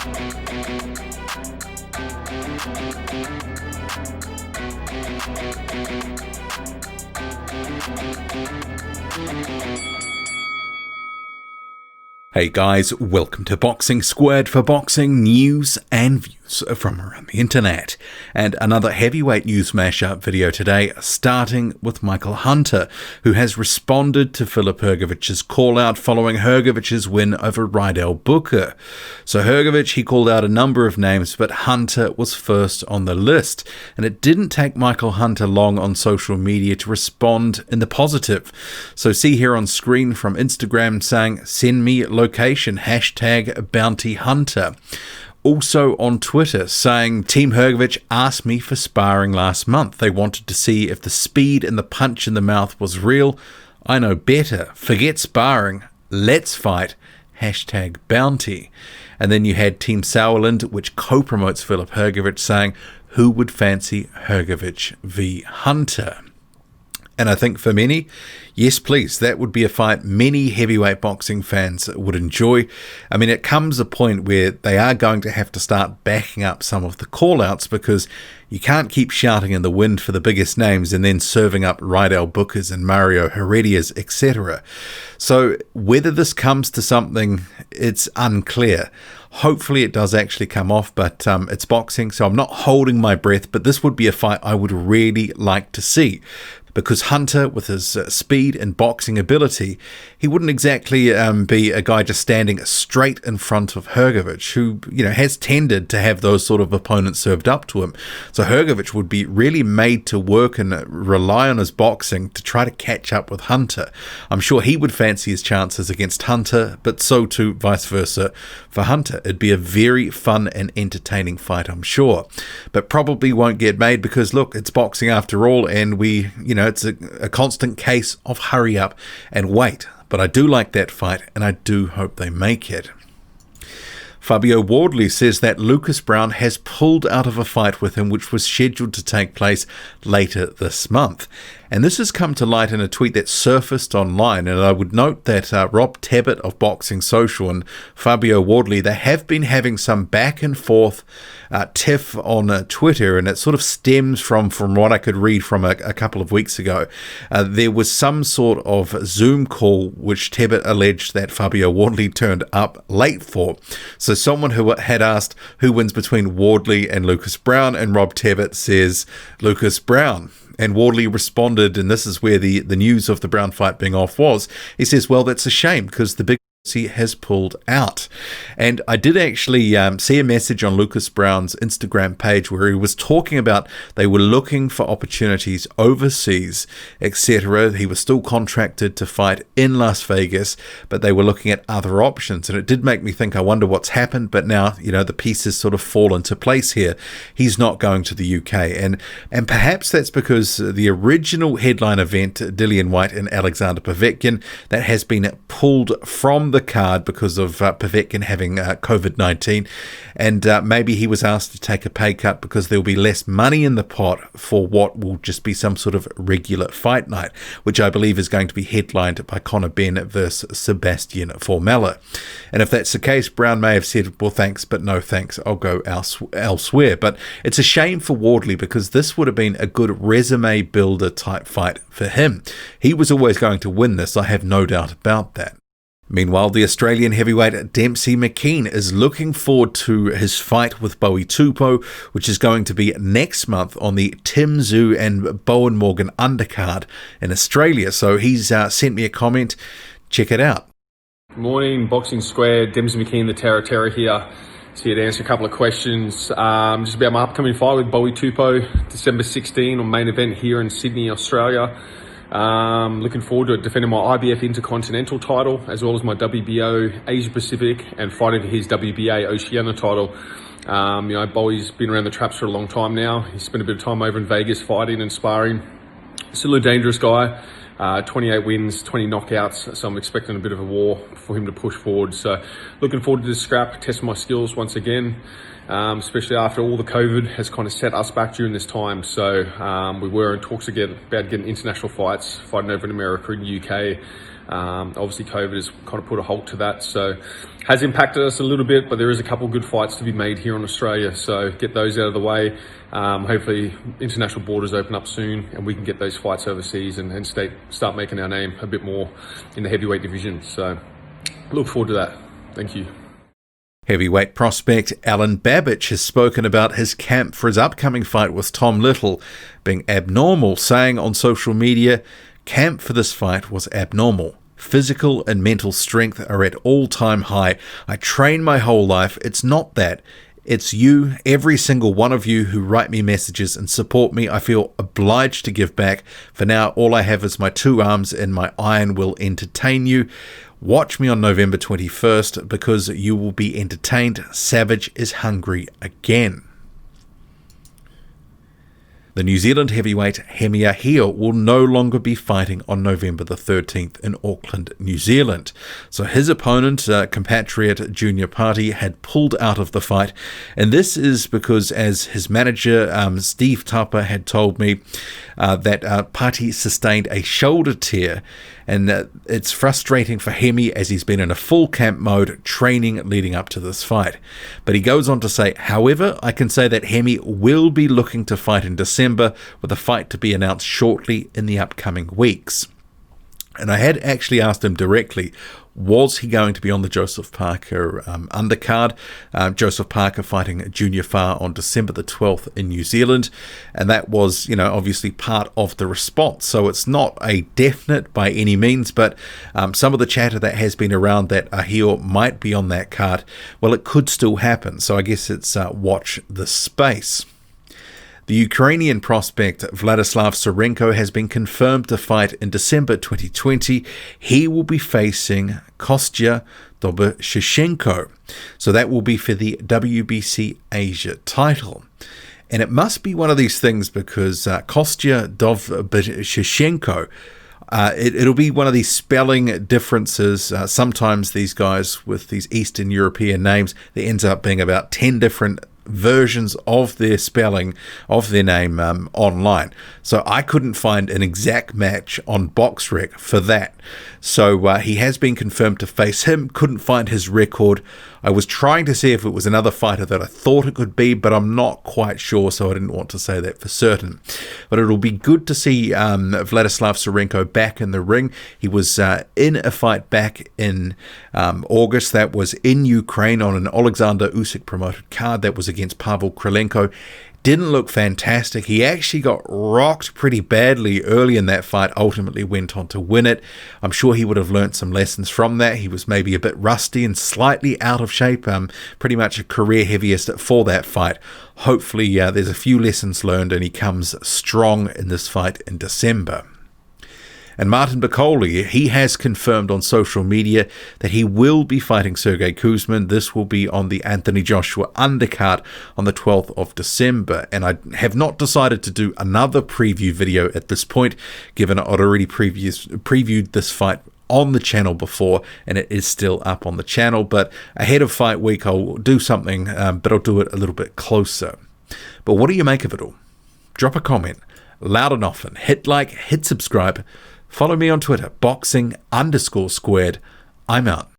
Hey guys, welcome to Boxing Squared for boxing news and views from around the internet. And another heavyweight news mashup video today, starting with Michael Hunter, who has responded to Filip Hrgovic's call-out following Hrgovic's win over Rydell Booker. So Hrgovic, he called out a number of names, but Hunter was first on the list. And it didn't take Michael Hunter long on social media to respond in the positive. So see here on screen from Instagram saying, "Send me location, #BountyHunter." Also on Twitter saying, "Team Hrgovic asked me for sparring last month. They wanted to see if the speed and the punch in the mouth was real. I know better. Forget sparring. Let's fight. #Bounty." And then you had Team Sauerland, which co-promotes Filip Hrgovic, saying, "Who would fancy Hrgovic v Hunter?" And I think for many, yes please, that would be a fight many heavyweight boxing fans would enjoy. I mean, it comes a point where they are going to have to start backing up some of the call-outs, because you can't keep shouting in the wind for the biggest names and then serving up Rydell Bookers and Mario Heredias, etc. So whether this comes to something, it's unclear. Hopefully it does actually come off, but it's boxing, so I'm not holding my breath, but this would be a fight I would really like to see. Because Hunter, with his speed and boxing ability, he wouldn't exactly be a guy just standing straight in front of Hrgovic, who, you know, has tended to have those sort of opponents served up to him. So Hrgovic would be really made to work and rely on his boxing to try to catch up with Hunter. I'm sure he would fancy his chances against Hunter, but so too vice versa for Hunter. It'd be a very fun and entertaining fight, I'm sure. But probably won't get made because, look, it's boxing after all, and it's a constant case of hurry up and wait. But I do like that fight, and I do hope they make it. Fabio Wardley says that Lucas Browne has pulled out of a fight with him which was scheduled to take place later this month. And this has come to light in a tweet that surfaced online, and I would note that Rob Tebbit of Boxing Social and Fabio Wardley, they have been having some back and forth tiff on Twitter, and it sort of stems from what I could read from a couple of weeks ago. There was some sort of Zoom call which Tebbit alleged that Fabio Wardley turned up late for. So someone who had asked who wins between Wardley and Lucas Browne, and Rob Tebbit says Lucas Browne. And Wardley responded, and this is where the news of the Browne fight being off was. He says, "Well, that's a shame because the big he has pulled out." And I did actually see a message on Lucas Browne's Instagram page where he was talking about they were looking for opportunities overseas, etc. He was still contracted to fight in Las Vegas, but they were looking at other options. And it did make me think, I wonder what's happened. But now, the pieces sort of fall into place here. He's not going to the UK. And perhaps that's because the original headline event, Dillian Whyte and Alexander Povetkin, that has been pulled from the card because of Povetkin having COVID-19, and maybe he was asked to take a pay cut because there will be less money in the pot for what will just be some sort of regular fight night, which I believe is going to be headlined by Conor Benn versus Sebastian Formella. And if that's the case, Browne may have said, well, thanks, but no thanks, I'll go elsewhere. But it's a shame for Wardley because this would have been a good resume builder type fight for him. He was always going to win this, I have no doubt about that. Meanwhile, the Australian heavyweight Demsey Mckean is looking forward to his fight with Bowie Tupou, which is going to be next month on the Tim Tszyu and Bowen Morgan undercard in Australia. So he's sent me a comment. Check it out. Good morning, Boxing Square. Demsey Mckean, the Terror here. So here to answer a couple of questions. Just about my upcoming fight with Bowie Tupou, December 16 on main event here in Sydney, Australia. Looking forward to defending my IBF Intercontinental title, as well as my WBO Asia Pacific, and fighting for his WBA Oceania title. Bowie's been around the traps for a long time now. He's spent a bit of time over in Vegas fighting and sparring. Still a dangerous guy. 28 wins, 20 knockouts, so I'm expecting a bit of a war for him to push forward. So looking forward to this scrap, test my skills once again. especially after all the COVID has kind of set us back during this time. So we were in talks again about getting international fights, fighting over in America and UK. Obviously COVID has kind of put a halt to that, so has impacted us a little bit, but there is a couple of good fights to be made here in Australia, so get those out of the way. Hopefully international borders open up soon and we can get those fights overseas and start making our name a bit more in the heavyweight division. So look forward to that. Thank you. Heavyweight prospect Alen Babic has spoken about his camp for his upcoming fight with Tom Little being abnormal, saying on social media, "Camp for this fight was abnormal. Physical and mental strength are at all-time high. I train my whole life. It's not that. It's you, every single one of you who write me messages and support me. I feel obliged to give back. For now, all I have is my 2 arms and my iron will entertain you. Watch me on November 21st because you will be entertained. Savage is hungry again." The New Zealand heavyweight Hemi Ahio will no longer be fighting on November the 13th in Auckland, New Zealand. So his opponent, compatriot Junior Party, had pulled out of the fight. And this is because, as his manager, Steve Tupou, had told me, that Party sustained a shoulder tear. And it's frustrating for Hemi as he's been in a full camp mode training leading up to this fight. But he goes on to say, "However, I can say that Hemi will be looking to fight in December, with a fight to be announced shortly in the upcoming weeks." And I had actually asked him directly, was he going to be on the Joseph Parker undercard? Joseph Parker fighting Junior Far on December the 12th in New Zealand. And that was, obviously part of the response. So it's not a definite by any means, but some of the chatter that has been around that Ahio might be on that card, well, it could still happen. So I guess it's watch the space. The Ukrainian prospect Vladislav Sirenko has been confirmed to fight in December 2020. He will be facing Kostya Dobyshenko. So that will be for the WBC Asia title. And it must be one of these things because Kostya Dobyshenko, it'll be one of these spelling differences. Sometimes these guys with these Eastern European names, there ends up being about 10 different versions of their spelling of their name online. So I couldn't find an exact match on BoxRec for that. So he has been confirmed to face him. Couldn't find his record. I was trying to see if it was another fighter that I thought it could be, but I'm not quite sure, so I didn't want to say that for certain. But it'll be good to see Vladislav Sirenko back in the ring. He was in a fight back in August that was in Ukraine on an Alexander Usyk promoted card that was against Pavel Krylenko. Didn't look fantastic. He actually got rocked pretty badly early in that fight, ultimately went on to win it. I'm sure he would have learnt some lessons from that. He was maybe a bit rusty and slightly out of shape, pretty much a career heaviest for that fight. Hopefully there's a few lessons learned and he comes strong in this fight in December. And Martin Bakole, he has confirmed on social media that he will be fighting Sergey Kuzmin. This will be on the Anthony Joshua undercard on the 12th of December. And I have not decided to do another preview video at this point, given I'd already previewed this fight on the channel before, and it is still up on the channel. But ahead of fight week, I'll do something, but I'll do it a little bit closer. But what do you make of it all? Drop a comment, loud and often. Hit like, hit subscribe. Follow me on Twitter, boxing_squared. I'm out.